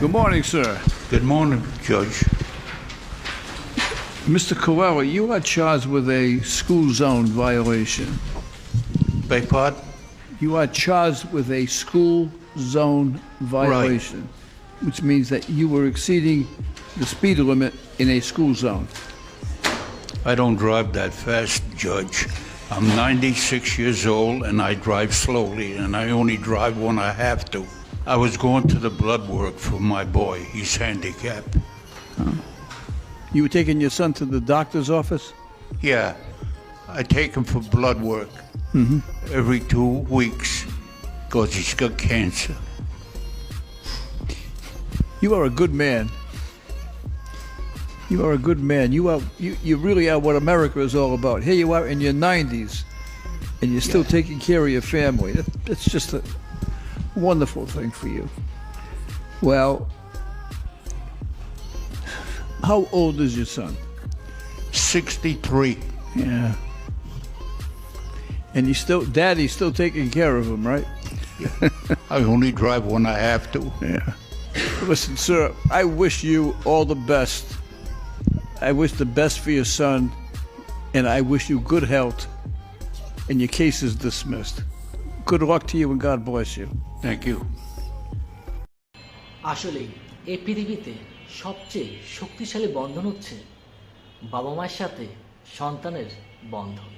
Good morning, sir. Good morning, Judge. Mr. Coelho, you are charged with a school zone violation. Beg pardon? You are charged with a school zone violation, which means that you were exceeding the speed limit in a school zone. I don't drive that fast, Judge. I'm 96 years old and I drive slowly, and I only drive when I have to. I was going to the blood work for my boy. He's handicapped. You were taking your son to the doctor's office? Yeah, I take him for blood work every 2 weeks because he's got cancer. You are a good man. You are a good man. You really are what America is all about. Here you are in your 90s, and you're still taking care of your family. That's just a wonderful thing for you. Well, how old is your son? 63. Yeah. And Daddy's still taking care of him, right? I only drive when I have to. Yeah. Listen, sir, I wish you all the best. I wish the best for your son, and I wish you good health, and your case is dismissed. Good luck to you, and God bless you. Thank you. আসলে এই পৃথিবীতে সবচেয়ে শক্তিশালী বন্ধন হচ্ছে বাবা মায়ের সাথে সন্তানের বন্ধন।